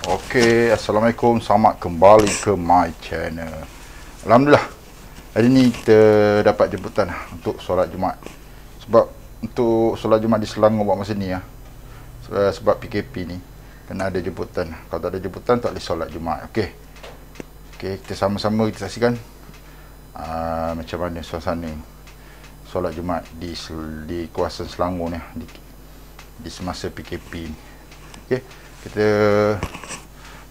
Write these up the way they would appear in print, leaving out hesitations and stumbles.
Okey, Assalamualaikum. Selamat kembali ke my channel. Alhamdulillah, hari ni kita dapat jemputan untuk solat Jumaat. Sebab untuk solat Jumaat di Selangor buat masa ni sebab PKP ni kena ada jemputan. Kalau tak ada jemputan tak boleh solat Jumaat. Okey, kita sama-sama kita saksikan macam mana suasana solat Jumaat di kawasan Selangor ni di semasa PKP ni. Okey, kita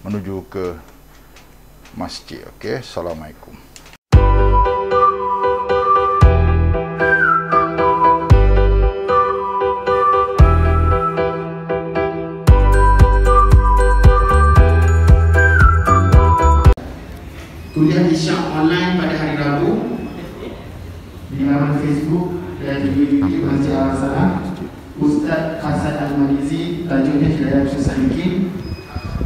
menuju ke masjid. Okey, Assalamualaikum. Kuliah Isyak online pada hari Rabu di laman Facebook dan juga YouTube Masjid Al-Salam. Ustaz Hasan Al-Malizi, tajuknya Hidayah Salikin.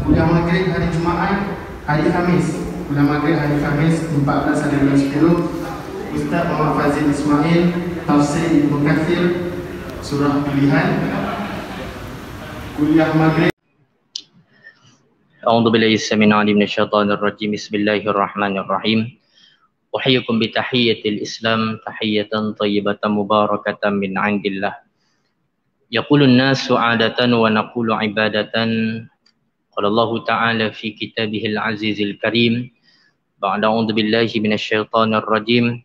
Kuliah Maghrib hari Jumaat, hari Khamis. Kuliah Maghrib hari Khamis 14 hari bulan 10. Ustaz Muhammad Fazil Ismail, Tafsir Ibnu Katsir, Surah Pilihan. Kuliah Maghrib. A'udzu billahi as-sami'il 'alim minasyaitonir rajim. Bismillahirrahmanirrahim. Uhayyikum bi tahiyyatil Islam, tahiyatan thayyibatan mubarakatan min 'indillah. Yaqulun nasu 'adatan wa naqulu 'ibadatan. Qala Allah Ta'ala fi kitabihil 'azizil karim. Ba'da a'udzu billahi minasyaitonir rajim.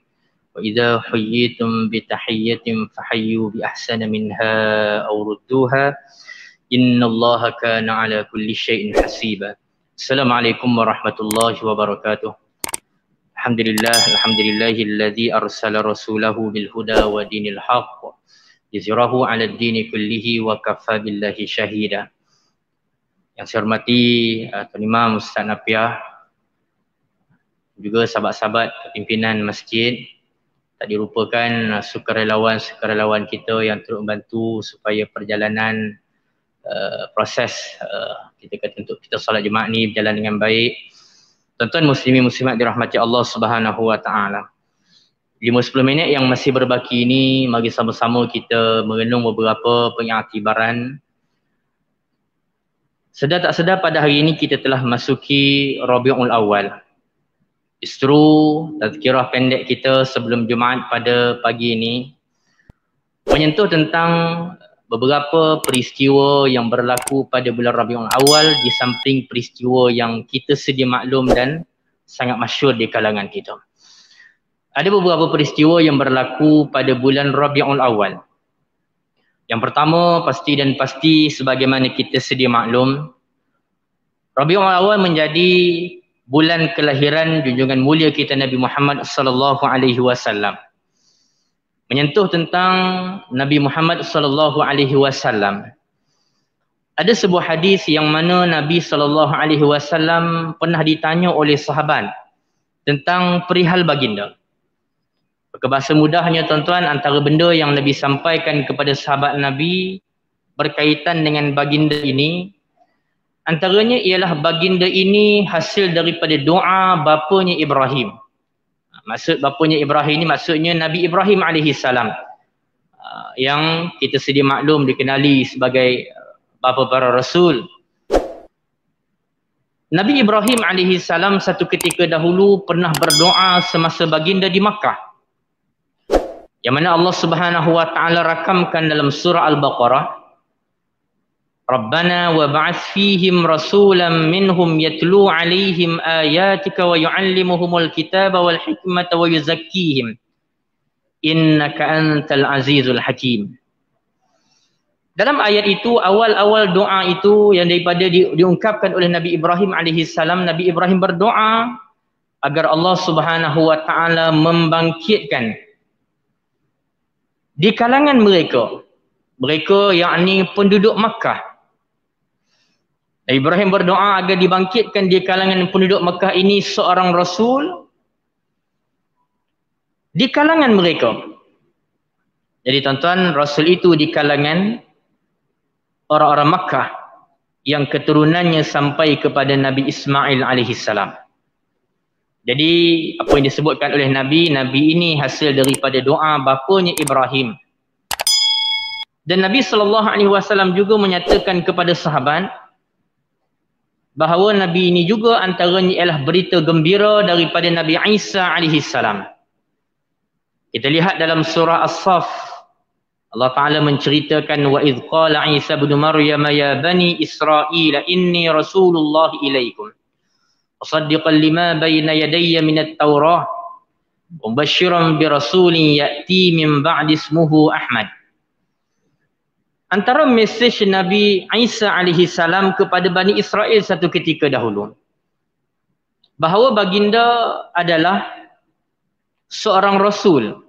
Wa idza huyyitum bi tahiyyatin fahayyu bi ahsana minha aw rudduha. Innallaha kana 'ala kulli syai'in hasiba. Assalamualaikum warahmatullahi wabarakatuh. Alhamdulillahilladzi arsala rasulahu bil huda wa dinil haqq liyuzhirahu 'ala ad-dini kullihi wa kafa billahi syahida. Yang saya hormati Tuan Imam Ustaz Napiah, juga sahabat-sahabat pimpinan masjid, tak dilupakan sukarelawan kita yang turut membantu supaya perjalanan proses kita kata untuk kita solat Jumaat ni berjalan dengan baik. Tuan-tuan muslimin muslimat dirahmati Allah Subhanahu wa taala. 5-10 minit yang masih berbaki ini, mari sama-sama kita merenung beberapa pengiktibaran. Sedar tak sedar pada hari ini kita telah memasuki Rabiul Awal. Justru tazkirah pendek kita sebelum Jumaat pada pagi ini menyentuh tentang beberapa peristiwa yang berlaku pada bulan Rabiul Awal di samping peristiwa yang kita sedia maklum dan sangat masyhur di kalangan kita. Ada beberapa peristiwa yang berlaku pada bulan Rabiul Awal. Yang pertama pasti sebagaimana kita sedia maklum, Rabiul Awal menjadi bulan kelahiran junjungan mulia kita Nabi Muhammad sallallahu alaihi wasallam. Menyentuh tentang Nabi Muhammad sallallahu alaihi wasallam. Ada sebuah hadis yang mana Nabi sallallahu alaihi wasallam pernah ditanya oleh sahabat tentang perihal baginda. Ke bahasa mudahnya tuan-tuan, antara benda yang Nabi sampaikan kepada sahabat Nabi berkaitan dengan baginda ini, antaranya ialah baginda ini hasil daripada doa bapanya Ibrahim. Maksud bapanya Ibrahim ini maksudnya Nabi Ibrahim alaihissalam, yang kita sedia maklum dikenali sebagai bapa para rasul. Nabi Ibrahim alaihissalam satu ketika dahulu pernah berdoa semasa baginda di Makkah, yang mana Allah Subhanahu wa taala rakamkan dalam surah Al-Baqarah, Rabbana wa ba'ats fihim rasulan minhum yatlu 'alaihim ayatika wa yu'allimuhumul kitaba wal hikmata wa yuzakkihim innaka antal azizul hakim. Dalam ayat itu, awal-awal doa itu yang daripada diungkapkan oleh Nabi Ibrahim alaihissalam, Nabi Ibrahim berdoa agar Allah Subhanahu wa taala membangkitkan di kalangan mereka yakni penduduk Makkah. Nabi Ibrahim berdoa agar dibangkitkan di kalangan penduduk Makkah ini seorang rasul di kalangan mereka. Jadi tuan-tuan, rasul itu di kalangan orang-orang Makkah yang keturunannya sampai kepada Nabi Ismail alaihissalam. Jadi apa yang disebutkan oleh Nabi ini hasil daripada doa bapanya Ibrahim. Dan Nabi SAW juga menyatakan kepada sahabat, bahawa Nabi ini juga antaranya ialah berita gembira daripada Nabi Isa alaihi salam. Kita lihat dalam surah As-Saff, Allah Ta'ala menceritakan, wa idh qala Isa ibn Maryam ya bani Israel inni rasulullah ilaikum musaddiqan lima bayna yadayya minat Taurah wa mubasysyiran bi rasulin ya'ti min ba'di ismuhu Ahmad. Antara mesej Nabi Isa alaihi salam kepada Bani Israel satu ketika dahulu, bahawa baginda adalah seorang rasul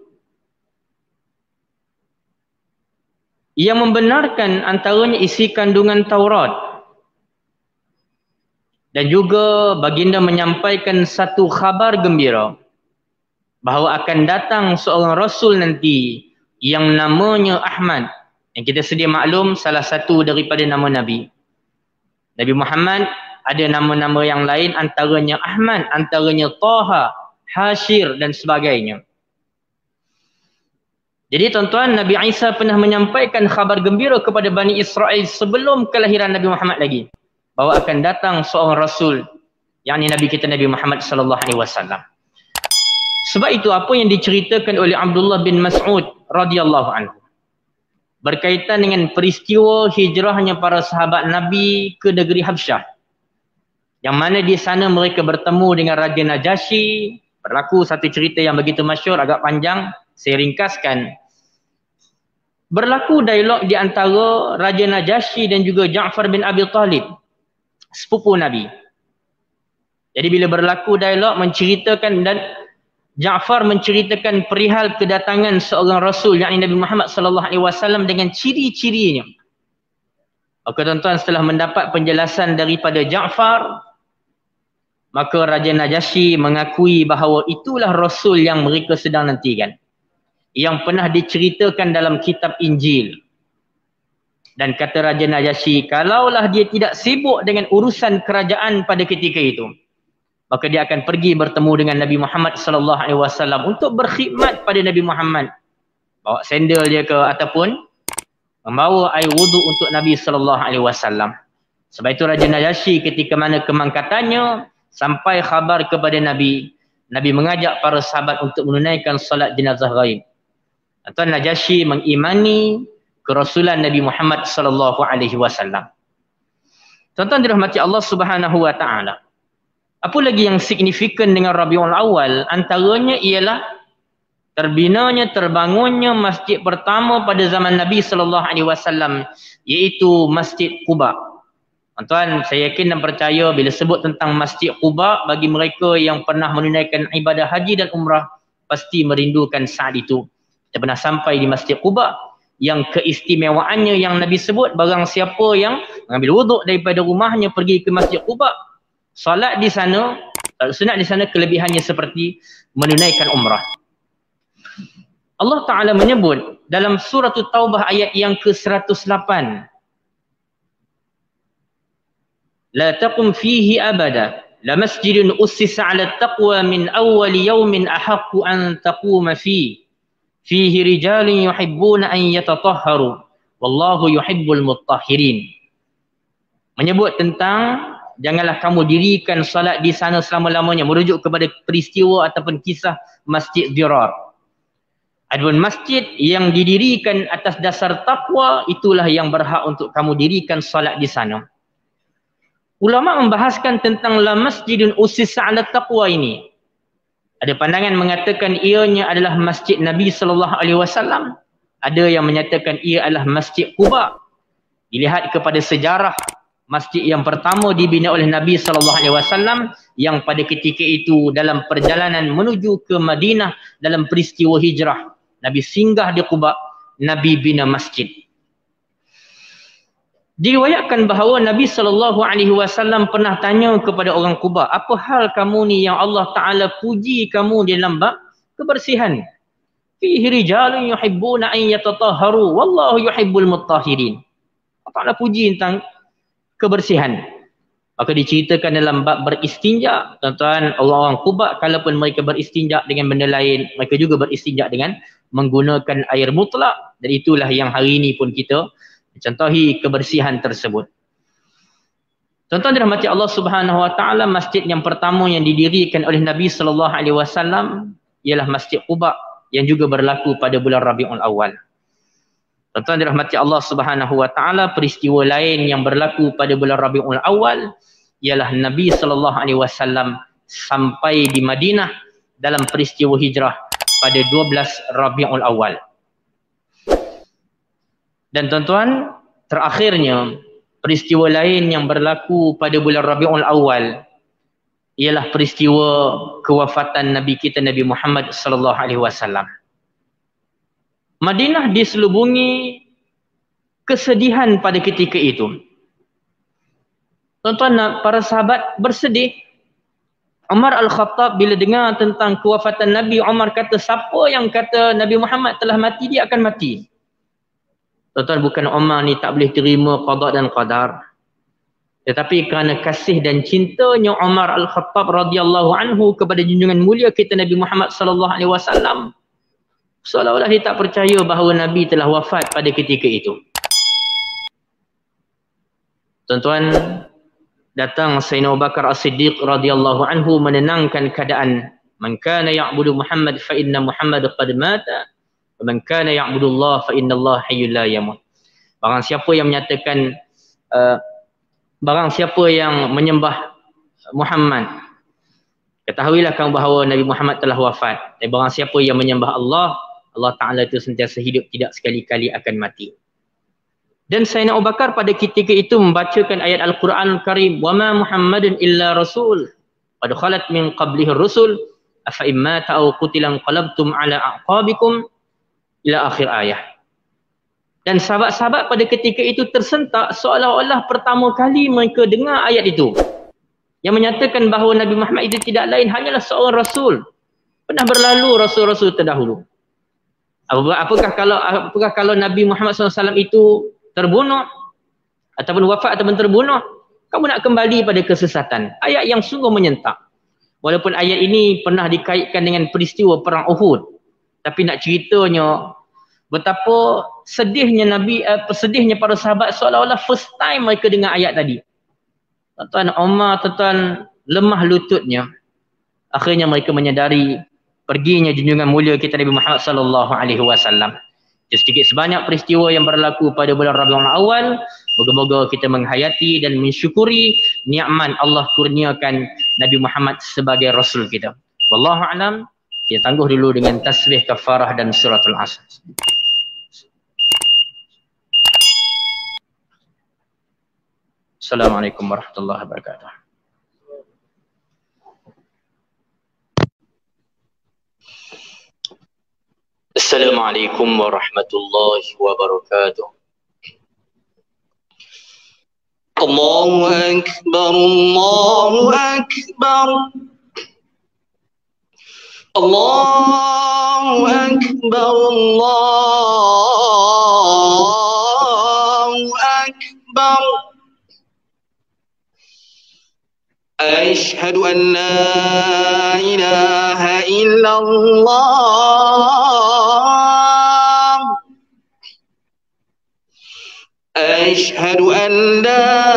yang membenarkan antaranya isi kandungan Taurat, dan juga baginda menyampaikan satu khabar gembira bahawa akan datang seorang rasul nanti yang namanya Ahmad, yang kita sedia maklum salah satu daripada nama Nabi. Nabi Muhammad ada nama-nama yang lain, antaranya Ahmad, antaranya Taha, Hashir dan sebagainya. Jadi tuan-tuan, Nabi Isa pernah menyampaikan khabar gembira kepada Bani Israel sebelum kelahiran Nabi Muhammad lagi, bahawa akan datang seorang rasul, yakni Nabi kita Nabi Muhammad sallallahu alaihi wasallam. Sebab itu apa yang diceritakan oleh Abdullah bin Mas'ud radhiyallahu anhu berkaitan dengan peristiwa hijrahnya para sahabat Nabi ke negeri Habsyah, yang mana di sana mereka bertemu dengan Raja Najasyi. Berlaku satu cerita yang begitu masyhur, agak panjang, saya ringkaskan. Berlaku dialog di antara Raja Najasyi dan juga Ja'far bin Abi Talib, sepupu Nabi. Jadi bila berlaku dialog menceritakan, dan Ja'far menceritakan perihal kedatangan seorang rasul, yakni Nabi Muhammad sallallahu alaihi wasallam dengan ciri-cirinya. Maka tuan-tuan, setelah mendapat penjelasan daripada Ja'far, maka Raja Najasyi mengakui bahawa itulah rasul yang mereka sedang nantikan, yang pernah diceritakan dalam kitab Injil. Dan kata Raja Najasyi, kalaulah dia tidak sibuk dengan urusan kerajaan pada ketika itu, maka dia akan pergi bertemu dengan Nabi Muhammad sallallahu alaihi wasallam untuk berkhidmat pada Nabi Muhammad, bawa sandal dia ke, ataupun membawa air wuduk untuk Nabi sallallahu alaihi wasallam. Sebab itu Raja Najasyi ketika mana kemangkatannya sampai khabar kepada Nabi, Nabi mengajak para sahabat untuk menunaikan salat jenazah ghaib. Tuan, Najasyi mengimani kerasulan Nabi Muhammad sallallahu alaihi wasallam. Tuan-tuan dirahmati Allah Subhanahu wa taala. Apa lagi yang signifikan dengan Rabiul Awal? Antaranya ialah terbinanya, terbangunnya masjid pertama pada zaman Nabi sallallahu alaihi wasallam, iaitu Masjid Quba. Tuan-tuan, saya yakin dan percaya bila sebut tentang Masjid Quba, bagi mereka yang pernah menunaikan ibadah haji dan umrah pasti merindukan saat itu. Kita pernah sampai di Masjid Quba, yang keistimewaannya yang Nabi sebut, barang siapa yang mengambil wuduk daripada rumahnya pergi ke Masjid Quba, salat di sana, sunat di sana, kelebihannya seperti menunaikan umrah. Allah Ta'ala menyebut dalam surah Taubah ayat yang ke-108, la taqum fihi abada la masjidun ussisa 'ala taqwa min awwal yawmin ahaqqu an taquma fihi rijalun yuhibbuna an yatatahharu wallahu yuhibbul mutahhirin. Menyebut tentang janganlah kamu dirikan salat di sana selama-lamanya, merujuk kepada peristiwa ataupun kisah Masjid Dirar. Adapun masjid yang didirikan atas dasar takwa, itulah yang berhak untuk kamu dirikan salat di sana. Ulama membahaskan tentang la masjidun ussisa 'ala taqwa ini. Ada pandangan mengatakan ianya adalah Masjid Nabi sallallahu alaihi wasallam. Ada yang menyatakan ia adalah Masjid Quba. Dilihat kepada sejarah, masjid yang pertama dibina oleh Nabi sallallahu alaihi wasallam, yang pada ketika itu dalam perjalanan menuju ke Madinah dalam peristiwa hijrah, Nabi singgah di Quba, Nabi bina masjid. Diriwayatkan bahawa Nabi sallallahu alaihi wasallam pernah tanya kepada orang Quba, apa hal kamu ni yang Allah Taala puji kamu di dalam bab kebersihan? Fihi rijalun yuhibbuna an yatatahharu wallahu yuhibbul mutahhirin. Allah Taala puji tentang kebersihan. Maka diceritakan dalam bab beristinja, tuan-tuan, orang-orang Quba kalaupun mereka beristinja dengan benda lain, mereka juga beristinja dengan menggunakan air mutlak, dan itulah yang hari ini pun kita contohi kebersihan tersebut. Tuan-tuan dirahmati Allah Subhanahu wa taala, masjid yang pertama yang didirikan oleh Nabi sallallahu alaihi wasallam ialah Masjid Quba yang juga berlaku pada bulan Rabiul Awal. Tuan-tuan dirahmati Allah Subhanahu wa taala, peristiwa lain yang berlaku pada bulan Rabiul Awal ialah Nabi sallallahu alaihi wasallam sampai di Madinah dalam peristiwa hijrah pada 12 Rabiul Awal. Dan tuan-tuan, terakhirnya peristiwa lain yang berlaku pada bulan Rabiul Awal ialah peristiwa kewafatan Nabi kita Nabi Muhammad sallallahu alaihi wasallam. Madinah diselubungi kesedihan pada ketika itu. Tuan-tuan, para sahabat bersedih. Umar Al-Khattab bila dengar tentang kewafatan Nabi, Umar kata, siapa yang kata Nabi Muhammad telah mati, dia akan mati. Tuan-tuan, bukan Umar ni tak boleh terima qada dan qadar. Tetapi kerana kasih dan cintanya Umar Al-Khattab radhiyallahu anhu kepada junjungan mulia kita Nabi Muhammad sallallahu alaihi wasallam, seolah-olah dia tak percaya bahawa Nabi telah wafat pada ketika itu. Tuan-tuan, datang Sayyidina Abu Bakar As-Siddiq radhiyallahu anhu menenangkan keadaan. Man kana ya'budu Muhammad fa inna Muhammad qad mata, wa man kana ya'budu Allah fa inna Allah hayyul la yamut. Barang siapa yang menyatakan barang siapa yang menyembah Muhammad, ketahuilah kamu bahawa Nabi Muhammad telah wafat. Dan barang siapa yang menyembah Allah, Allah Ta'ala itu sentiasa hidup, tidak sekali-kali akan mati. Dan Sayyidina Abu Bakar pada ketika itu membacakan ayat Al-Quran Al-Karim, وَمَا مُحَمَّدٌ إِلَّا رَسُولٌ قَدْ خَلَتْ مِنْ قَبْلِهِ الرُّسُلُ أَفَإِنْ مَاتَ أَوْ قُتِلَ انقَلَبْتُمْ عَلَى أَعْقَابِكُمْ إِلَى آخِرِ ayat. Dan sahabat-sahabat pada ketika itu tersentak, seolah-olah pertama kali mereka dengar ayat itu yang menyatakan bahawa Nabi Muhammad itu tidak lain hanyalah seorang Rasul. Pernah berlalu Rasul-Rasul terdahulu. Apakah kalau Nabi Muhammad SAW itu terbunuh ataupun wafat ataupun terbunuh, kamu nak kembali pada kesesatan? Ayat yang sungguh menyentak. Walaupun ayat ini pernah dikaitkan dengan peristiwa perang Uhud, tapi nak ceritanya betapa sedihnya sedihnya para sahabat, seolah-olah first time mereka dengar ayat tadi. Tuan-tuan, Umar, tuan-tuan, lemah lututnya. Akhirnya mereka menyadari perginya junjungan mulia kita Nabi Muhammad sallallahu alaihi wasallam. Sedikit sebanyak peristiwa yang berlaku pada bulan Rabiul Awal, moga-moga kita menghayati dan mensyukuri nikmat Allah kurniakan Nabi Muhammad sebagai rasul kita. Wallahu a'lam. Kita tangguh dulu dengan tasbih kafarah dan suratul Asr. Assalamualaikum warahmatullahi wabarakatuh. Assalamualaikum warahmatullahi wabarakatuh. Allahu akbar, Allahu akbar. Allahu akbar, Allahu akbar. أشهد أن لا إله إلا الله أشهد أن لا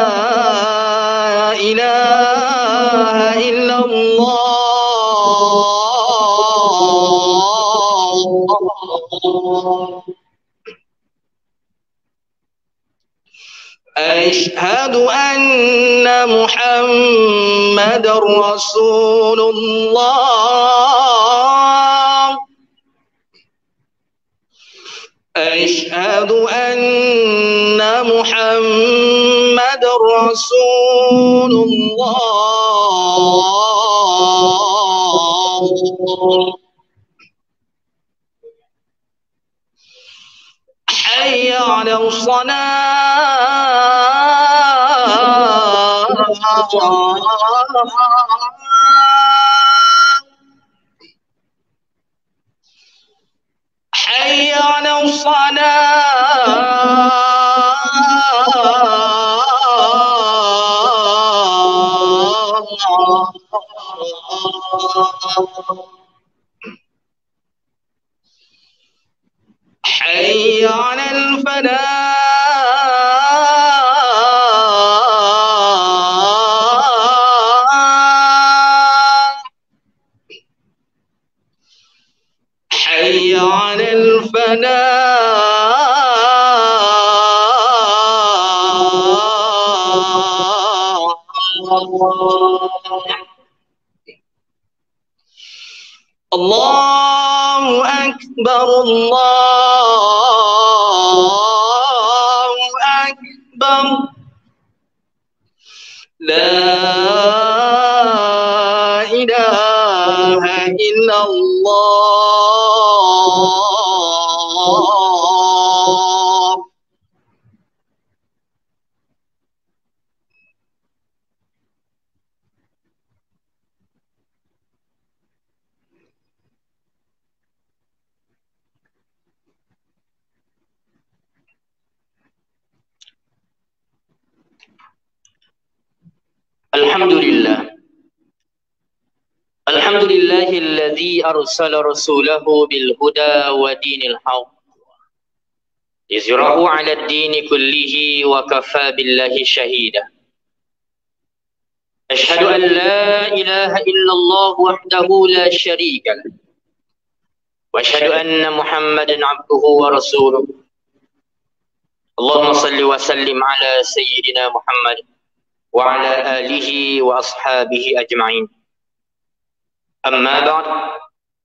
إله إلا الله أشهد أن محمد رسول الله أشهد أن محمد رسول الله حي على الصلاة حي على الصلاة حي على الفلاح Allahu Akbar, Allahu Akbar. La ilaha illallah. Alhamdulillah. Alhamdulillahilladzi arsala rasulahu bil huda wa dinil haqq liyuzhirahu 'ala ad-dini kullihi wa kafa billahi shahida. Ashhadu an la ilaha illallah wahdahu la syarika lah. Wa ashhadu anna Muhammadan 'abduhu wa rasuluh. Allahumma salli wa sallim 'ala sayyidina Muhammad wa ala alihi wa ashabihi ajma'in. Amma ba'd,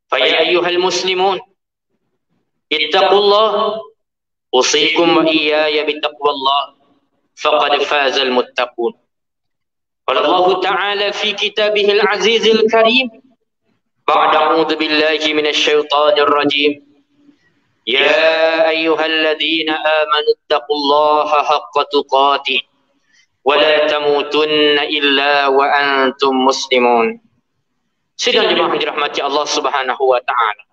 fa ya ayyuhal muslimun ittaqullah usikum wa iyaya bittaqwallah faqad fazal muttaqun. Qala Allah Ta'ala fi kitabihil azizil karim ba'da a'udzu billahi minasy syaithanir rajim. Ya ayyuhalladzina amanu ittaqullaha haqqa tuqatih wa la tamutunna illa wa antum muslimun. Sidang jemaah dirahmati Allah Subhanahu wa taala.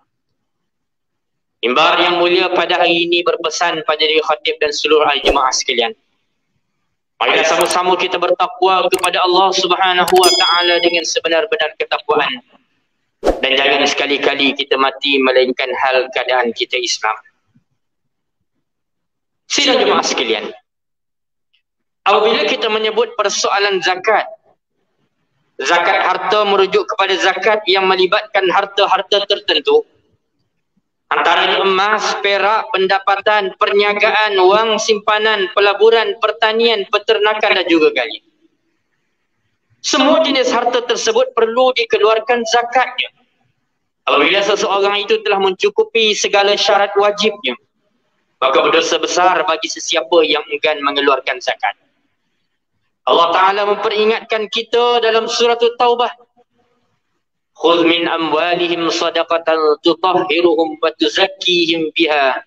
Mimbar yang mulia pada hari ini berpesan pada diri khatib dan seluruh al-jemaah sekalian. Marilah sama-sama kita bertakwa kepada Allah Subhanahu wa taala dengan sebenar-benar ketakwaan. Dan jangan sekali-kali kita mati melainkan hal keadaan kita Islam. Sidang jemaah sekalian, apabila kita menyebut persoalan zakat, zakat harta merujuk kepada zakat yang melibatkan harta-harta tertentu, antara emas, perak, pendapatan, perniagaan, wang simpanan, pelaburan, pertanian, peternakan dan juga gaji. Semua jenis harta tersebut perlu dikeluarkan zakatnya. Apabila seseorang itu telah mencukupi segala syarat wajibnya, maka berdosa besar bagi sesiapa yang enggan mengeluarkan zakat. Allah Ta'ala memperingatkan kita dalam surah Taubah. Khudh min amwalihim sadaqatan tutahhiruhum wa tuzakkihim biha.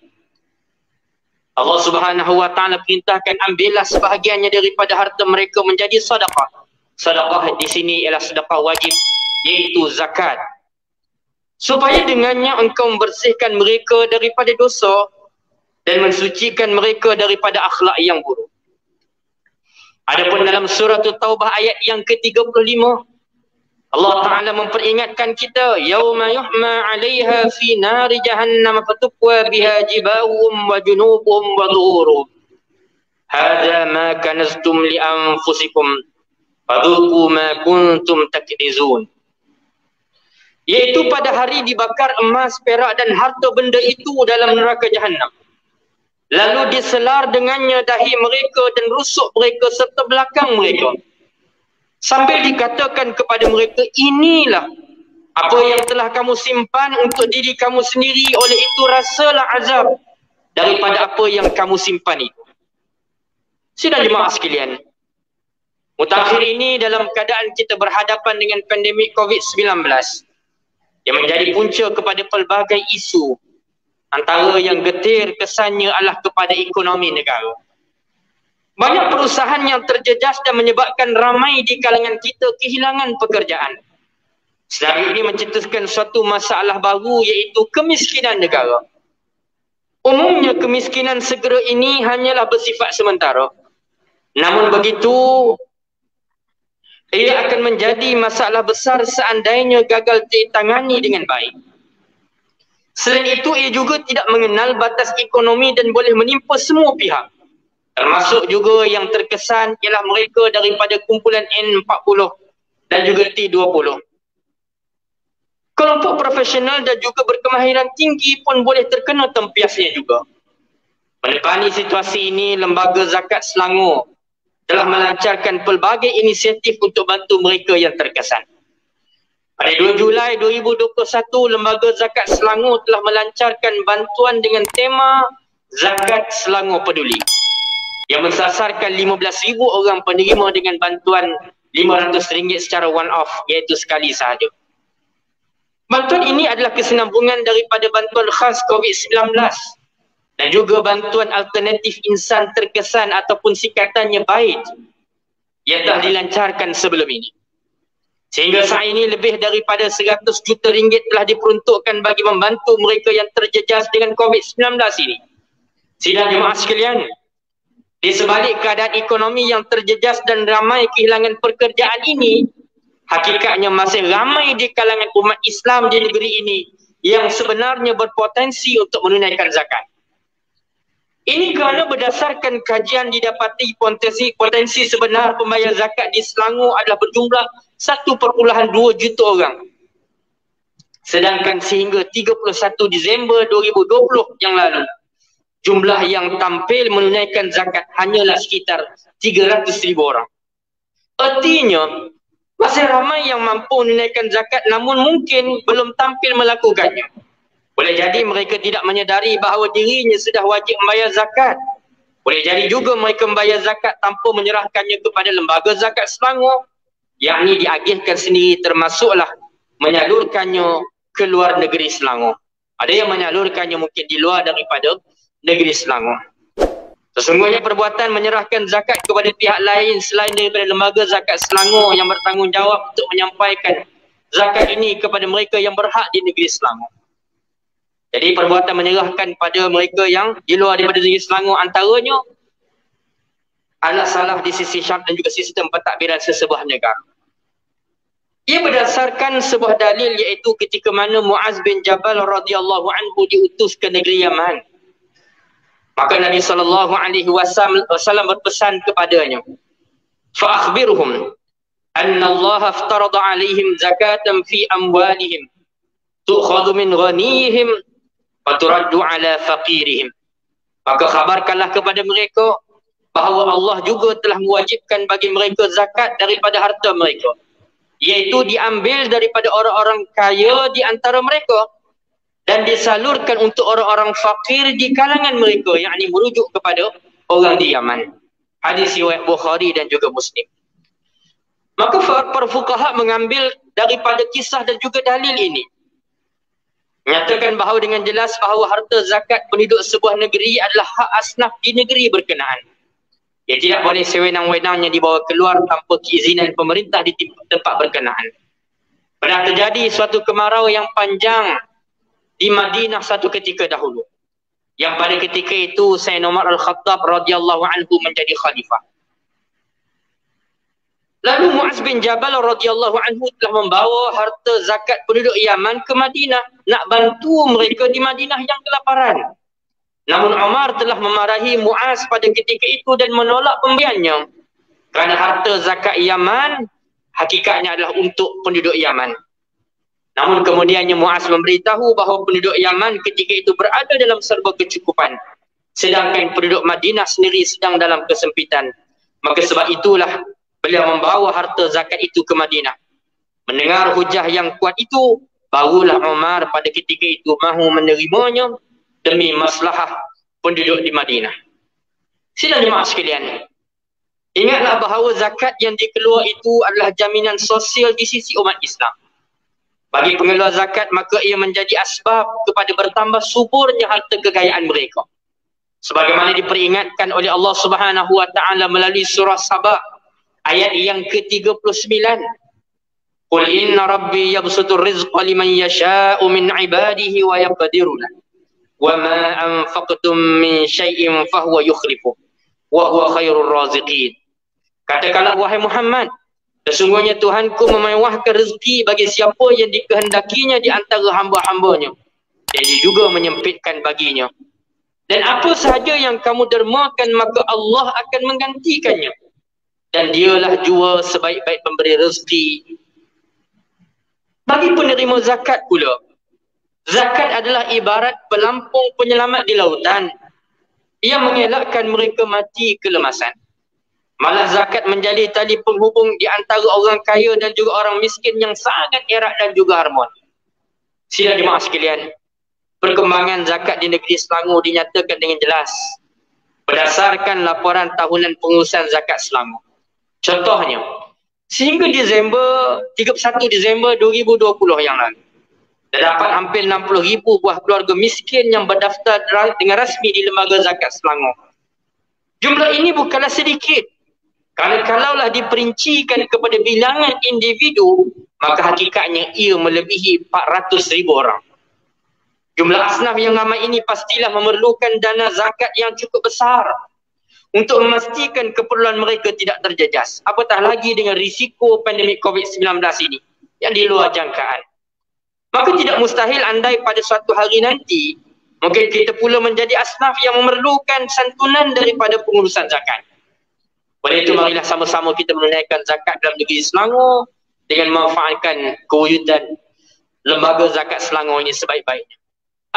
Allah Subhanahu wa Ta'ala perintahkan ambillah sebahagiannya daripada harta mereka menjadi sedekah. Sedekah di sini ialah sedekah wajib, iaitu zakat. Supaya dengannya engkau membersihkan mereka daripada dosa dan mensucikan mereka daripada akhlak yang buruk. Adapun dalam surah Taubah ayat yang ke-35, Allah Ta'ala memperingatkan kita, yauma yuhma 'alaiha fi nari jahannam fatukwa biha jibahum wa junubuhum wa dhuhuruhum. Hadza ma kanaztum li anfusikum fadhuqu ma kuntum taknizun. Iaitu pada hari dibakar emas, perak dan harta benda itu dalam neraka jahannam. Lalu diselar dengannya dahi mereka dan rusuk mereka serta belakang mereka. Sambil dikatakan kepada mereka, inilah apa yang telah kamu simpan untuk diri kamu sendiri, oleh itu rasalah azab daripada apa yang kamu simpan itu. Sidang jemaah sekalian, mutakhir ini dalam keadaan kita berhadapan dengan pandemik COVID-19 yang menjadi punca kepada pelbagai isu, antara yang getir kesannya adalah kepada ekonomi negara. Banyak perusahaan yang terjejas dan menyebabkan ramai di kalangan kita kehilangan pekerjaan. Senario ini mencetuskan suatu masalah baru, iaitu kemiskinan negara. Umumnya kemiskinan segera ini hanyalah bersifat sementara. Namun begitu, ia akan menjadi masalah besar seandainya gagal ditangani dengan baik. Selain itu, ia juga tidak mengenal batas ekonomi dan boleh menimpa semua pihak. Termasuk juga yang terkesan ialah mereka daripada kumpulan N40 dan juga T20. Kelompok profesional dan juga berkemahiran tinggi pun boleh terkena tempiasnya juga. Menepani situasi ini, Lembaga Zakat Selangor telah melancarkan pelbagai inisiatif untuk bantu mereka yang terkesan. Pada 2 Julai 2021, Lembaga Zakat Selangor telah melancarkan bantuan dengan tema Zakat Selangor Peduli yang mensasarkan 15,000 orang penerima dengan bantuan RM500 secara one-off, iaitu sekali sahaja. Bantuan ini adalah kesinambungan daripada bantuan khas COVID-19 dan juga bantuan alternatif insan terkesan ataupun singkatannya BAID yang telah dilancarkan sebelum ini. Sehingga saat ini lebih daripada 100 juta ringgit telah diperuntukkan bagi membantu mereka yang terjejas dengan COVID-19 ini. Sidang jemaah sekalian, di sebalik keadaan ekonomi yang terjejas dan ramai kehilangan pekerjaan ini, hakikatnya masih ramai di kalangan umat Islam di negeri ini yang sebenarnya berpotensi untuk menunaikan zakat. Ini kerana berdasarkan kajian didapati potensi sebenar pembayar zakat di Selangor adalah berjumlah 1.2 juta orang. Sedangkan sehingga 31 Disember 2020 yang lalu, jumlah yang tampil menunaikan zakat hanyalah sekitar 300,000 orang. Artinya, masih ramai yang mampu menunaikan zakat namun mungkin belum tampil melakukannya. Boleh jadi mereka tidak menyedari bahawa dirinya sudah wajib membayar zakat. Boleh jadi juga mereka membayar zakat tanpa menyerahkannya kepada Lembaga Zakat Selangor, yakni diagihkan sendiri, termasuklah menyalurkannya ke luar negeri Selangor. Ada yang menyalurkannya mungkin di luar daripada negeri Selangor. Sesungguhnya perbuatan menyerahkan zakat kepada pihak lain selain daripada Lembaga Zakat Selangor yang bertanggungjawab untuk menyampaikan zakat ini kepada mereka yang berhak di negeri Selangor. Jadi perbuatan menyerahkan pada mereka yang di luar daripada negeri Selangor antaranya adalah salah di sisi syarat dan juga sistem pentadbiran sesebuah negara. Ia berdasarkan sebuah dalil, iaitu ketika mana Muaz bin Jabal radhiyallahu anhu diutus ke negeri Yaman. Maka Nabi SAW berpesan kepadanya, fa akhbirhum anna Allah aftarada alaihim zakatan fi amwalihim tu'khadhu min ghaniyihim wa turaddu ala faqirihim. Maka khabarkanlah kepada mereka bahawa Allah juga telah mewajibkan bagi mereka zakat daripada harta mereka, iaitu diambil daripada orang-orang kaya di antara mereka dan disalurkan untuk orang-orang fakir di kalangan mereka, yakni merujuk kepada orang di Yaman. Hadis riwayat Bukhari dan juga Muslim. Maka para fuqaha mengambil daripada kisah dan juga dalil ini, menyatakan bahawa dengan jelas bahawa harta zakat penduduk sebuah negeri adalah hak asnaf di negeri berkenaan. Ia tidak boleh sewenang-wenangnya dibawa keluar tanpa keizinan pemerintah di tempat berkenaan. Pernah terjadi suatu kemarau yang panjang di Madinah satu ketika dahulu, yang pada ketika itu Sayyidina Umar Al-Khattab radhiyallahu anhu menjadi khalifah. Lalu Muaz bin Jabal radhiyallahu anhu telah membawa harta zakat penduduk Yaman ke Madinah, nak bantu mereka di Madinah yang kelaparan. Namun Umar telah memarahi Muaz pada ketika itu dan menolak pemberiannya, kerana harta zakat Yaman hakikatnya adalah untuk penduduk Yaman. Namun kemudiannya Muaz memberitahu bahawa penduduk Yaman ketika itu berada dalam serba kecukupan, sedangkan penduduk Madinah sendiri sedang dalam kesempitan. Maka sebab itulah beliau membawa harta zakat itu ke Madinah. Mendengar hujah yang kuat itu, barulah Umar pada ketika itu mahu menerimanya demi maslahah penduduk di Madinah. Sidang jemaah sekalian, ingatlah bahawa zakat yang dikeluar itu adalah jaminan sosial di sisi umat Islam. Bagi pengeluar zakat, maka ia menjadi asbab kepada bertambah suburnya harta kekayaan mereka. Sebagaimana diperingatkan oleh Allah Subhanahu wa taala melalui surah Sabah ayat yang ke-39. Qul inna rabbi yabsutur rizqa liman yasha'u min ibadihi wa yaqdiru lahu wa ma anfaqtum min syai'in fahuwa yukhlifu wa huwa khairur raziqin. Katakanlah wahai Muhammad, sesungguhnya Tuhanku memewahkan rezeki bagi siapa yang dikehendakinya di antara hamba-hambanya, dan dia juga menyempitkan baginya. Dan apa sahaja yang kamu dermakan, maka Allah akan menggantikannya. Dan dialah jua sebaik-baik pemberi rezeki. Bagi penerima zakat pula, zakat adalah ibarat pelampung penyelamat di lautan. Ia mengelakkan mereka mati kelemasan. Malah zakat menjadi tali penghubung di antara orang kaya dan juga orang miskin yang sangat erat dan juga harmoni. Sidang jemaah sekalian, perkembangan zakat di negeri Selangor dinyatakan dengan jelas berdasarkan laporan tahunan pengurusan zakat Selangor. Contohnya, sehingga 31 Disember 2020 yang lalu, terdapat hampir 60,000 buah keluarga miskin yang berdaftar dengan rasmi di Lembaga Zakat Selangor. Jumlah ini bukanlah sedikit. Kerana kalaulah diperincikan kepada bilangan individu, maka hakikatnya ia melebihi 400,000 orang. Jumlah asnaf yang ramai ini pastilah memerlukan dana zakat yang cukup besar untuk memastikan keperluan mereka tidak terjejas. Apatah lagi dengan risiko pandemik COVID-19 ini yang di luar jangkaan. Maka tidak mustahil andai pada suatu hari nanti, mungkin kita pula menjadi asnaf yang memerlukan santunan daripada pengurusan zakat. Oleh itu, marilah sama-sama kita menunaikan zakat dalam negeri Selangor dengan memanfaatkan kewujudan Lembaga Zakat Selangor ini sebaik-baiknya.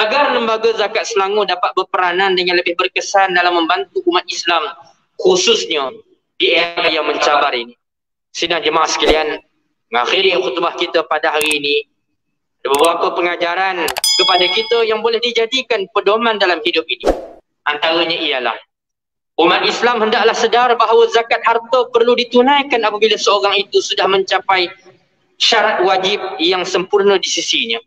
Agar Lembaga Zakat Selangor dapat berperanan dengan lebih berkesan dalam membantu umat Islam, khususnya di era yang mencabar ini. Sidang jemaah sekalian, mengakhiri khutbah kita pada hari ini, ada beberapa pengajaran kepada kita yang boleh dijadikan pedoman dalam hidup ini. Antaranya ialah, umat Islam hendaklah sedar bahawa zakat harta perlu ditunaikan apabila seorang itu sudah mencapai syarat wajib yang sempurna di sisinya.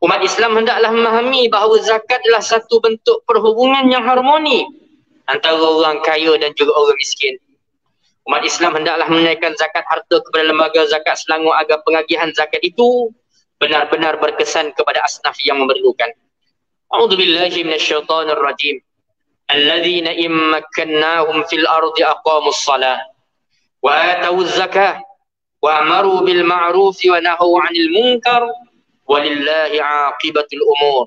Umat Islam hendaklah memahami bahawa zakat adalah satu bentuk perhubungan yang harmoni antara orang kaya dan juga orang miskin. Umat Islam hendaklah menunaikan zakat harta kepada Lembaga Zakat Selangor agar pengagihan zakat itu benar-benar berkesan kepada asnaf yang memerlukan. A'udzubillahi minasyaitonir rajim. الذين إن مكناهم في الأرض أقاموا الصلاة وآتوا الزكاة وأمروا بالمعروف ونهوا عن المنكر ولله عاقبة الأمور.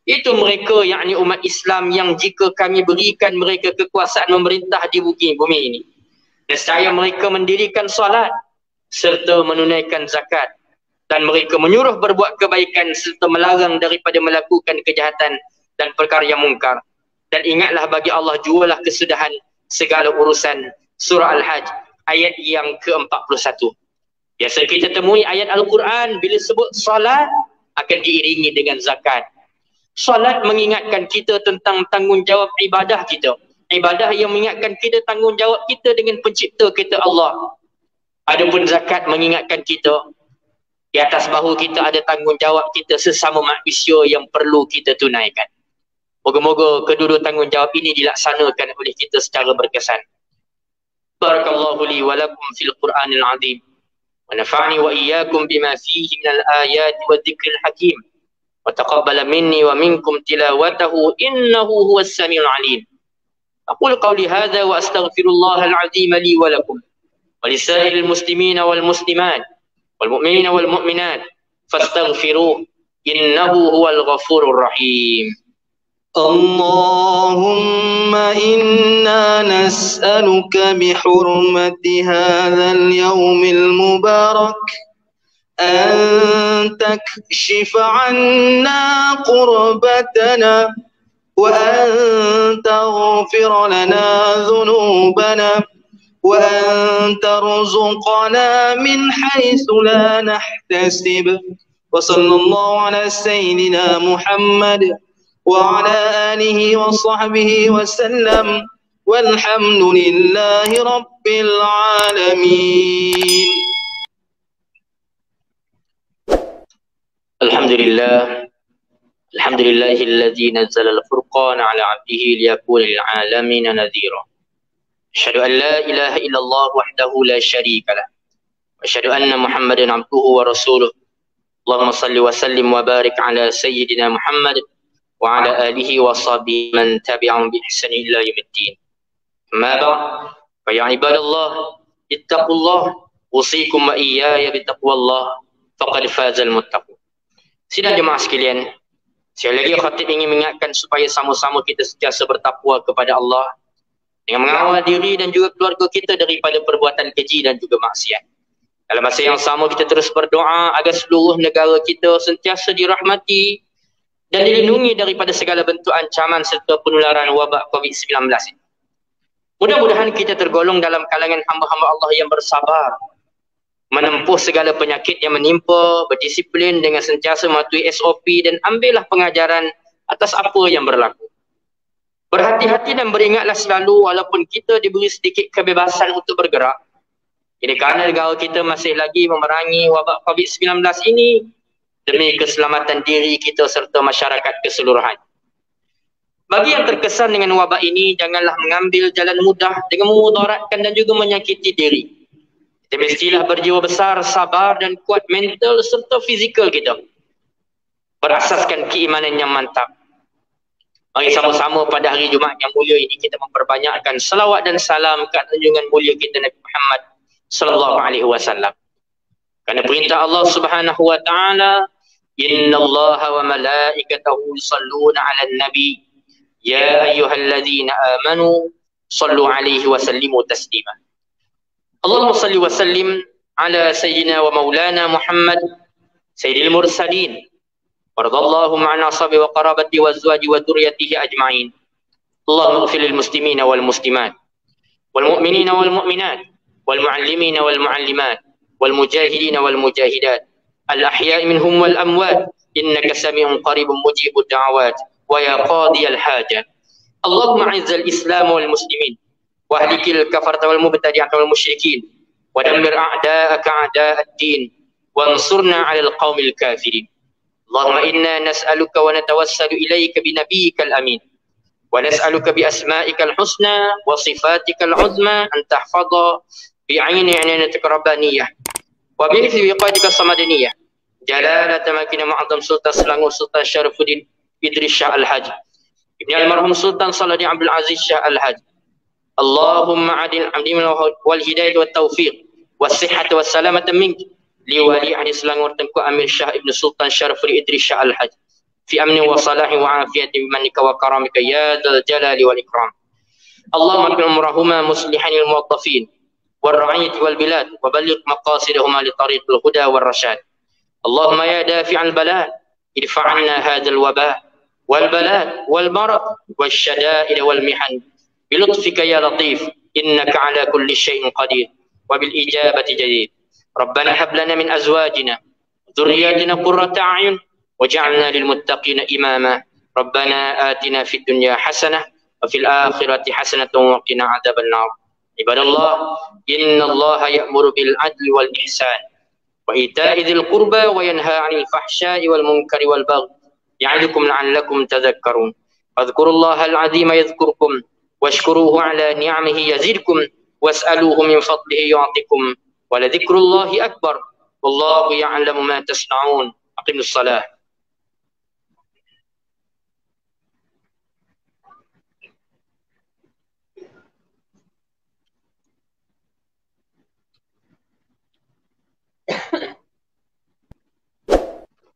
Itu mereka, yakni umat Islam, yang jika kami berikan mereka kekuasaan memerintah di bumi ini, nescaya mereka mendirikan salat serta menunaikan zakat, dan mereka menyuruh berbuat kebaikan serta melarang daripada melakukan kejahatan dan perkara yang mungkar. Dan ingatlah bagi Allah jualah kesudahan segala urusan. Surah Al-Hajj ayat yang ke-41. Biasa kita temui ayat Al-Quran bila sebut salat akan diiringi dengan zakat. Salat mengingatkan kita tentang tanggungjawab ibadah kita. Ibadah yang mengingatkan kita tanggungjawab kita dengan pencipta kita Allah. Adapun zakat mengingatkan kita di atas bahu kita ada tanggungjawab kita sesama manusia yang perlu kita tunaikan. Moga-moga kedua-dua tanggungjawab ini dilaksanakan oleh kita secara berkesan. Barakallahu li wa lakum fil Qur'anil azim. Wa nafa'ni wa iyyakum bima fihi minal ayati wa dzikril hakim. Wa taqabbala minni wa minkum tilawatahu innahu huwas samiul alim. Aqulu qawli hadza wa astaghfirullahal azim li wa lakum wa lisairil muslimina wal muslimat wal mu'minina wal mu'minat fastaghfiruhu innahu huwal ghafurur rahim. اللهم إنا نسألك بحرمة هذا اليوم المبارك أن تكشف عنا قربتنا وأن تغفر لنا ذنوبنا وأن ترزقنا من حيث لا نحتسب وصلى الله على سيدنا محمد وعلى آله وصحبه وسلم والحمد لله رب العالمين. الحمد لله الذي نزل الفرقان على عبده ليكون للعالمين نذيرا. أشهد أن لا إله إلا الله وحده لا شريك له وأشهد أن محمدا عبده ورسوله. اللهم صل وسلم وبارك على سيدنا محمد وعلى آله وصحبه من تبعهم بإحسان إلى يوم الدين. أما بعد فيا عباد الله اتقوا الله أوصيكم وإياي بتقوى الله فقد فاز المتقون. Sidang jemaah sekalian, sekali lagi khatib ingin mengingatkan supaya sama-sama kita sentiasa bertakwa kepada Allah dengan mengawal diri dan juga keluarga kita daripada perbuatan keji dan juga maksiat. Dalam masa yang sama kita terus berdoa agar seluruh negara kita sentiasa dirahmati dan dilindungi daripada segala bentuk ancaman serta penularan wabak COVID-19 ini. Mudah-mudahan kita tergolong dalam kalangan hamba-hamba Allah yang bersabar, menempuh segala penyakit yang menimpa, berdisiplin dengan sentiasa mematuhi SOP dan ambillah pengajaran atas apa yang berlaku. Berhati-hati dan beringatlah selalu walaupun kita diberi sedikit kebebasan untuk bergerak. Ini kerana negara kita masih lagi memerangi wabak COVID-19 ini demi keselamatan diri kita serta masyarakat keseluruhan. Bagi yang terkesan dengan wabak ini, janganlah mengambil jalan mudah dengan memudaratkan dan juga menyakiti diri. Kita mestilah berjiwa besar, sabar dan kuat mental serta fizikal kita, berasaskan keimanan yang mantap. Mari sama-sama pada hari Jumaat yang mulia ini kita memperbanyakkan salawat dan salam ke junjungan mulia kita Nabi Muhammad sallallahu alaihi wasallam. Karena perintah Allah Subhanahu wa taala, innallaha wa malaikatahu yusalluna 'alan nabi ya ayyuhalladzina amanu sallu 'alaihi wa sallimu taslima. Allahumma salli wa sallim ala sayyidina wa maulana Muhammad sayyidil mursalin waradallahu ma'ana ashabi wa qarabati wa azwaji wa dhurriyyatihi ajma'in. Allahumma ighfir lil muslimina wal muslimat wal mu'minina wal mu'minat wal mu'allimina wal mu'allimat wal mujahidina wal mujahidat al ahya'i minhum wal amwat innaka sami'un qaribun mujibud da'awat wa ya qadiyal hajat. Allahumma 'izzal islam wal muslimin wa ahlikil kafarata wal mubtadi'ata wal musyrikin wa dammir a'da'aka a'da'ad din wa ansurna 'alal qaumil kafirin. Allahumma inna nas'aluka wa natawassalu ilayka bi nabiyyikal amin wa nas'aluka bi asma'ikal husna wa sifatikal 'uzma an tahfadha bi 'aini 'inanatika rabbaniyah wa bi hifzi wiqayatika samadaniyah jalalata makina ma'azam sultan Selangor Sultan Syarifuddin Idris Shah Al-Haj ibn al-marhum Sultan Salahuddin Abdul Aziz Shah Al-Haj. Allahumma adil amdina wal hidayah wa taufiq wa sihhat wa salamata mink li wali ahli Selangor Tengku Amir Shah ibn Sultan Syarifuddin Idris Shah Al-Haj fi amni wa salahi wa afiyati bimanika wa karamika ya dzal jalali wal ikram. Allahumma bin umrahuma muslihanil muwaddafin wal ra'iyati wal bilad wa balligh maqasidahuma li tariqil huda wal rasyad. Allahumma ya dafi'al bala idfa' 'anna hadzal waba wal bala wal marad wash shada'id wal mihan bi lutfika ya latif innaka 'ala kulli syai'in qadir wa bil ijabati jadir. Rabbana hab lana min azwajina dhurriyyatina qurrata a'yun waj'alna lil muttaqina imama. Rabbana atina fid dunya hasanah wa fil akhirati hasanatan wa qina 'adzaban nar. Ibadallah, innallaha ya'muru bil 'adli wal ihsan wa ita'i dzil qurba wa yanha 'anil fahsya'i wal munkari wal baghi ya'idukum la'allakum tadhakkarun. Fadhkurullaha al-'azima yadhkurkum washkuruhu 'ala ni'amihi yazidkum was'aluhu min fadlihi yu'tikum wa la dzikrullahi akbar wallahu ya'lamu ma tasna'un. Aqimus salah.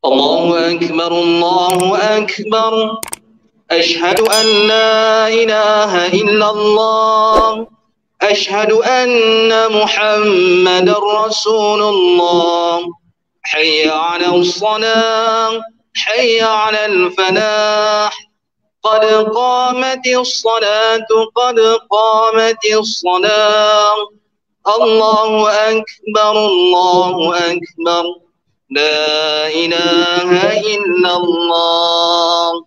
Allahu akbar, Allahu akbar. Ashhadu an la ilaha illallah. Ashhadu anna Muhammadar Rasulullah. Hayya 'alas salah, hayya 'alal falah. Qad qamatis salatu, qad qamatis salah. Allahu akbar, Allahu akbar. La ilaha illallah.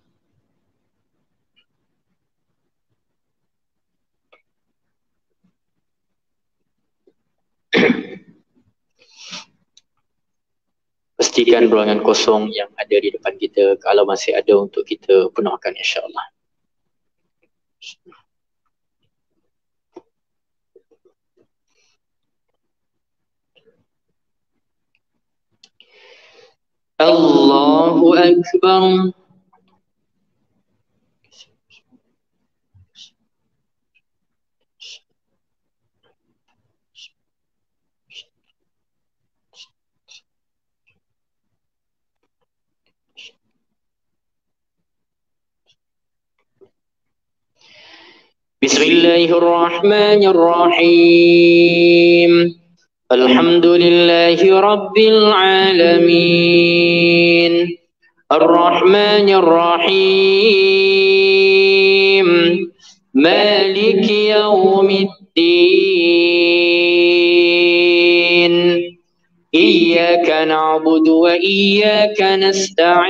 Pastikan ruangan kosong yang ada di depan kita, kalau masih ada, untuk kita penuhkan insya-Allah. Allahu akbar. Bismillahirrahmanirrahim. Alhamdulillahi Rabbil Alamin. Ar-Rahmanir Rahim. Maliki يوم الدين إياك نعبد وإياك نستعين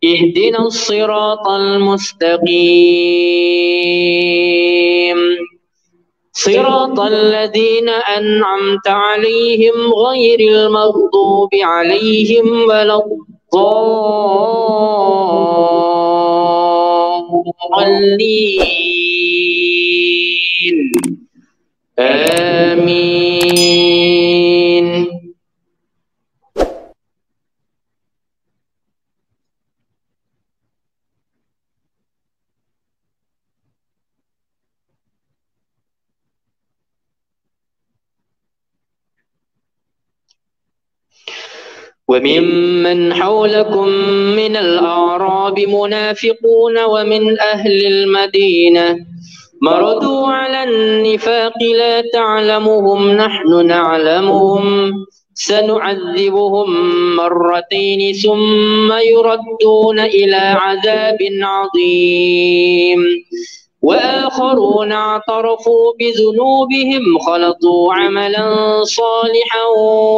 اهدنا الصراط المستقيم صراط الذين أنعمت عليهم غير المغضوب عليهم ولا الضالين آمين. وممن حولكم من الأعراب منافقون ومن أهل المدينة مردوا على النفاق لا تعلمهم نحن نعلمهم سنعذبهم مرتين ثم يردون إلى عذاب عظيم وآخرون اعترفوا بذنوبهم خلطوا عملا صالحا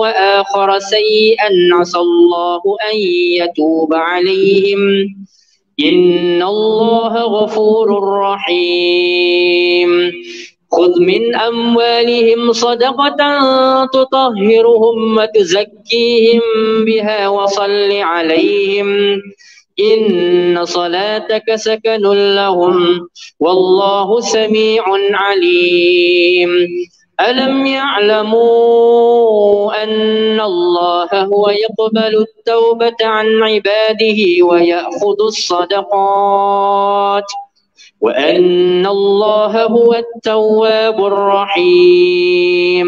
وآخر سيئا عسى الله أن يتوب عليهم إن الله غفور رحيم خذ من أموالهم صدقة تطهرهم وتزكيهم بها وصل عليهم إن صلاتك سكن لهم والله سميع عليم ألم يعلموا أن الله هو يقبل التوبة عن عباده ويأخذ الصدقات وأن الله هو التواب الرحيم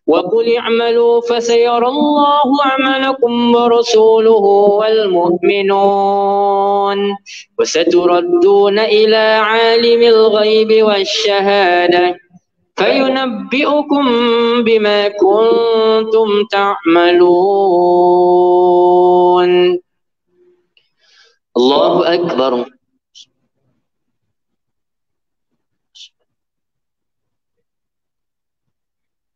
وقل اعملوا فسيرى الله عملكم ورسوله والمؤمنون وستردون إلى عالم الغيب والشهادة فينبئكم بما كنتم تعملون. الله أكبر.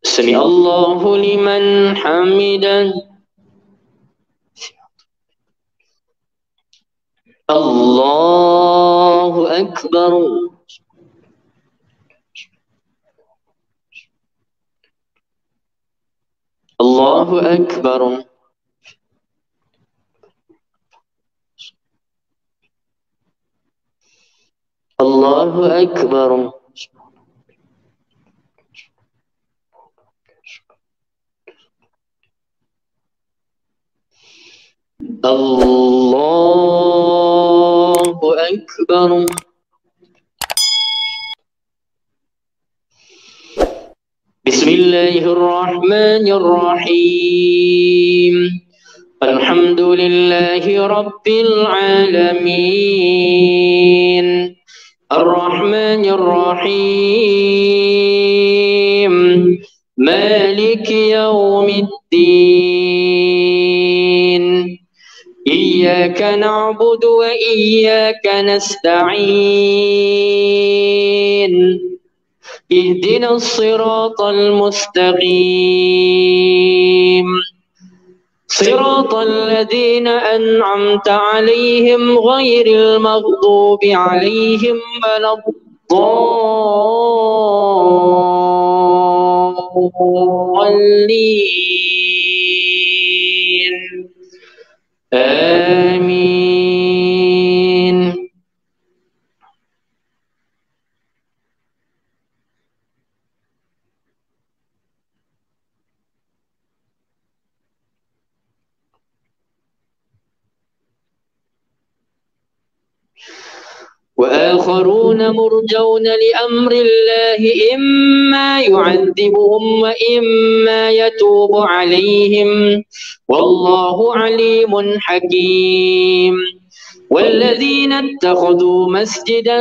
سمع الله لمن حمده. الله أكبر. الله أكبر. الله أكبر. الله أكبر. بسم الله الرحمن الرحيم الحمد لله رب العالمين الرحمن الرحيم مالك يوم الدين إياك نعبد وإياك نستعين اهدنا الصراط المستقيم صراط الذين أنعمت عليهم غير المغضوب عليهم ولا الضالين آمين. وآخرون مرجون لأمر الله إما يعذبهم وإما يتوب عليهم والله عليم حكيم والذين اتخذوا مسجدا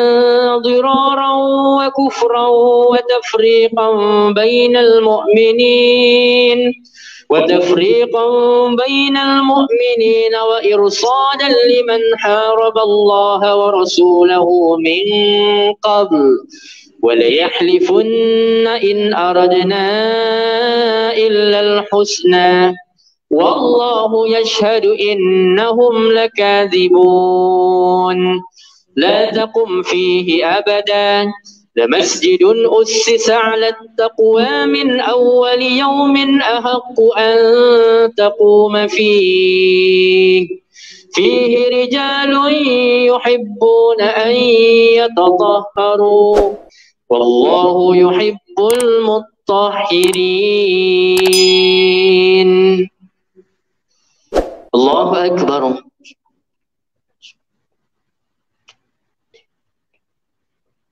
ضرارا وكفرا وتفريقا بين المؤمنين وتفريقا بين المؤمنين وإرصادا لمن حارب الله ورسوله من قبل وليحلفن إن أردنا إلا الحسنى والله يشهد إنهم لكاذبون لا تقم فيه أبدا لمسجد أسس على التقوى من أول يوم أحق أن تقوم فيه رجال يحبون أن يتطهروا والله يحب المطهرين. الله أكبر.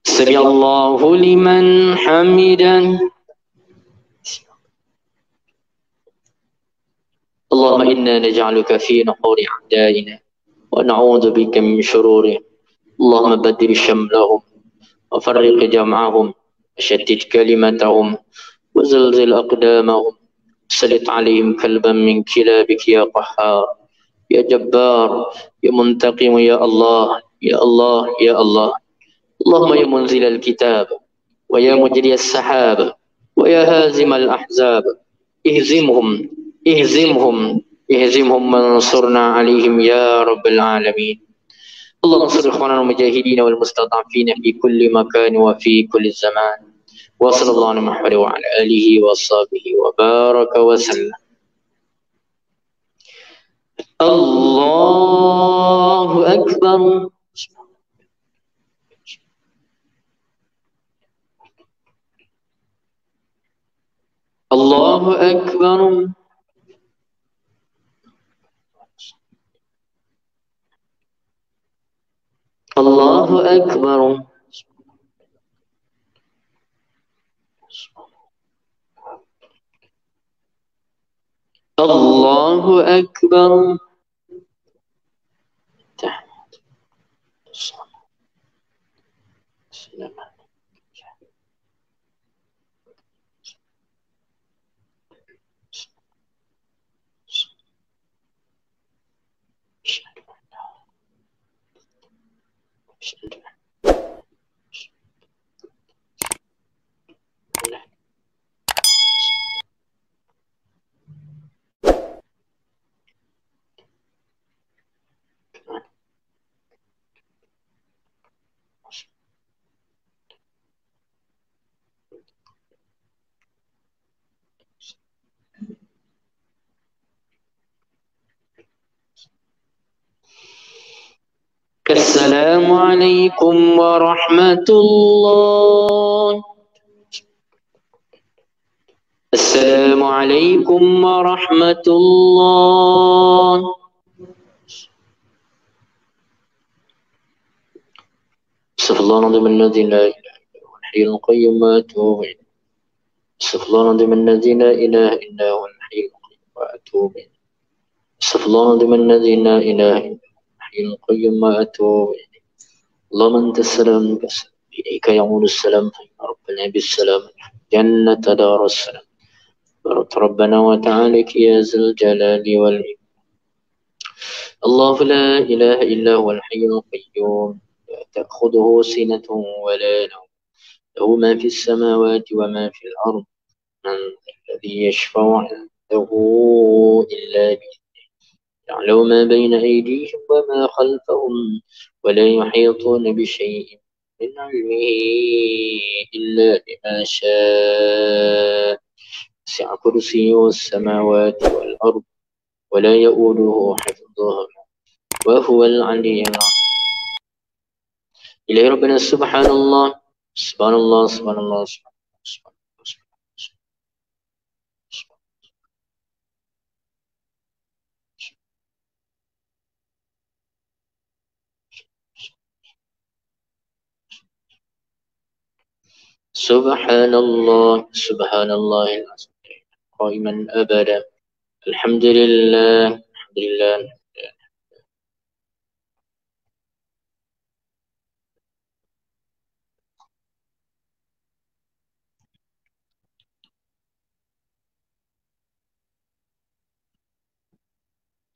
سمع الله لمن حمده. اللهم إنا نجعلك في نحور أعدائنا ونعوذ بك من شرورهم. اللهم بدل شملهم وفرق جمعهم وشتت كلمتهم وزلزل أقدامهم سلط عليهم كلبا من كلابك يا قهار يا جبار يا منتقم يا الله يا الله يا الله. اللهم يا منزل الكتاب ويا مجري السحاب ويا هازم الأحزاب اهزمهم اهزمهم اهزمهم وانصرنا عليهم يا رب العالمين. اللهم انصر إخواننا المجاهدين والمستضعفين في كل مكان وفي كل زمان. وصلى الله على محمد وعلى آله وصحبه وبارك وسلم. الله أكبر. الله أكبر. الله أكبر. الله أكبر. السلام عليكم ورحمة الله. السلام عليكم ورحمة الله. استغفر الله العظيم الذي لا إله إلا هو الحي القيوم وأتوب إليه. استغفر الله العظيم الذي لا إله إلا هو الحي القيوم وأتوب إليه. استغفر الله العظيم الذي لا إله إلا هو الحي القيوم وأتوب إليه. اللهم أنت السلام منك السلام إليك يعود السلام فإن ربنا بالسلام جنة دار السلام. بارك ربنا وتعالى يا ذا الجلال والإكرام. الله لا إله إلا هو الحي القيوم لا تأخذه سنة ولا نوم له ما في السماوات وما في الأرض. من الذي يشفع عنده إلا بإذنه يعلم ما بين أيديهم وما خلفهم ولا يحيطون بشيء من علمه إلا بما شاء. وسع كرسيه السماوات والأرض ولا يؤوده حفظهما وهو العلي العظيم. إلهي ربنا سبحان الله سبحان الله سبحان الله سبحان الله سبحان الله سبحان الله. سبحان الله سبحان الله العظيم قائما أبدا. الحمد لله الحمد لله.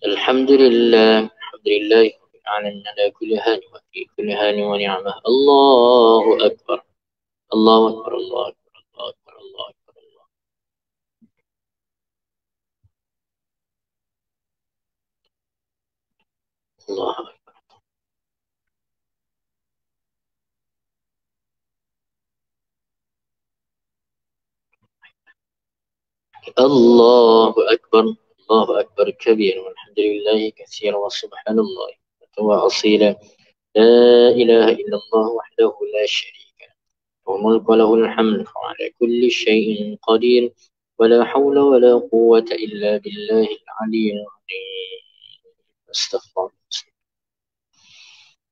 الحمد لله الحمد لله رب العالمين على كل حال وفي كل حال ونعمة. الله أكبر الله أكبر الله أكبر الله أكبر الله أكبر الله أكبر. الله أكبر الله أكبر كبير والحمد لله كثيرا وسبحان الله وأصيلا. لا إله إلا الله وحده لا شريك له والملك وله الحمد وعلى كل شيء قدير ولا حول ولا قوة إلا بالله العلي العظيم. استغفر الله.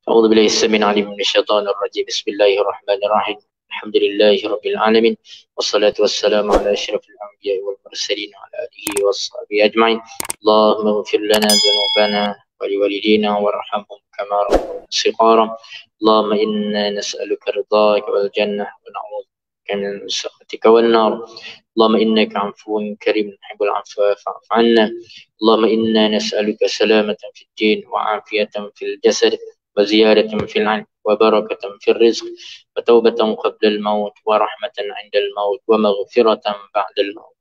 أعوذ بالله السميع العليم من الشيطان الرجيم. بسم الله الرحمن الرحيم. الحمد لله رب العالمين والصلاة والسلام على أشرف الأنبياء والمرسلين وعلى آله وصحبه أجمعين. اللهم اغفر لنا ذنوبنا ولوالدينا وارحمهم كما ربونا صغارا. اللهم إنا نسألك رضاك والجنة ونعوذ بك من سخطك والنار. اللهم إنك عفو كريم تحب العفو فاعف عنا. اللهم إنا نسألك سلامة في الدين وعافية في الجسد وزيادة في العلم وبركة في الرزق وتوبة قبل الموت ورحمة عند الموت ومغفرة بعد الموت.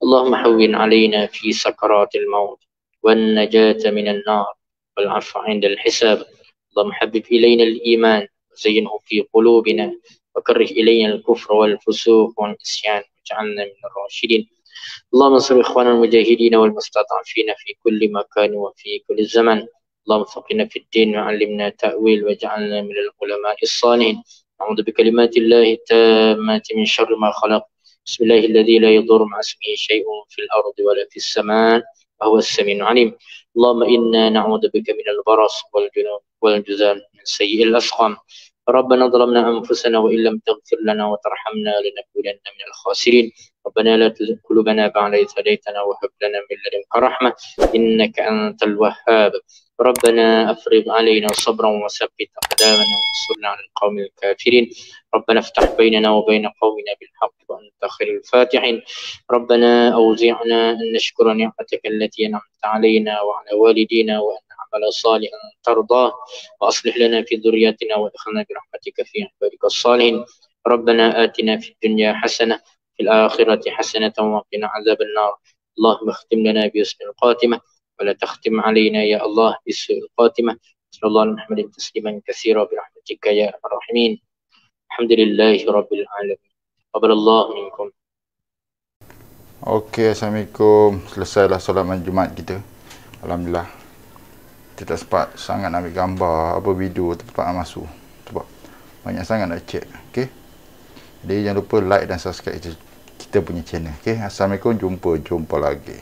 اللهم هون علينا في سكرات الموت والنجاة من النار والعفو عند الحساب. اللهم حبب إلينا الإيمان وزينه في قلوبنا وكره إلينا الكفر والفسوق والعصيان واجعلنا من الراشدين. اللهم انصر إخواننا المجاهدين والمستضعفين في كل مكان وفي كل زمن. اللهم فقنا في الدين وعلمنا تأويل واجعلنا من العلماء الصالحين. أعوذ بكلمات الله التامات من شر ما خلق. بسم الله الذي لا يضر مع اسمه شيء في الأرض ولا في السماء وهو السميع العليم. اللهم إنا نعوذ بك من البرص والجنون والجذام من سيء الأسقام. ربنا ظلمنا أنفسنا وإن لم تغفر لنا وترحمنا لنكونن من الخاسرين. ربنا لا تزغ قلوبنا بعد إذ هديتنا وهب لنا من لدنك رحمة إنك أنت الوهاب. ربنا أفرغ علينا صبرا وثبت أقدامنا وانصرنا على القوم الكافرين. ربنا افتح بيننا وبين قومنا بالحق وأنت خير الفاتحين. ربنا أوزعنا أن نشكر نعمتك التي أنعمت علينا وعلى والدينا وأن نعمل صالحا ترضاه وأصلح لنا في ذريتنا وادخلنا برحمتك في عبادك الصالحين. ربنا آتنا في الدنيا حسنة في الآخرة حسنة وقنا عذاب النار. اللهم اختم لنا بحسن الخاتمة ولا تختم علينا يا الله بسوء الخاتمة. صلى الله على محمد تسليما كثيرا برحمتك يا أرحم الراحمين. الحمد لله رب العالمين. قبل الله منكم. Okey, Assalamualaikum. Selesailah solat Jumaat kita. Alhamdulillah. Kita tak sempat sangat nak ambil gambar apa video tempat masuk. Sebab banyak sangat nak check. Okey. Jadi jangan lupa like dan subscribe kita punya channel. Okey. Assalamualaikum. Jumpa lagi.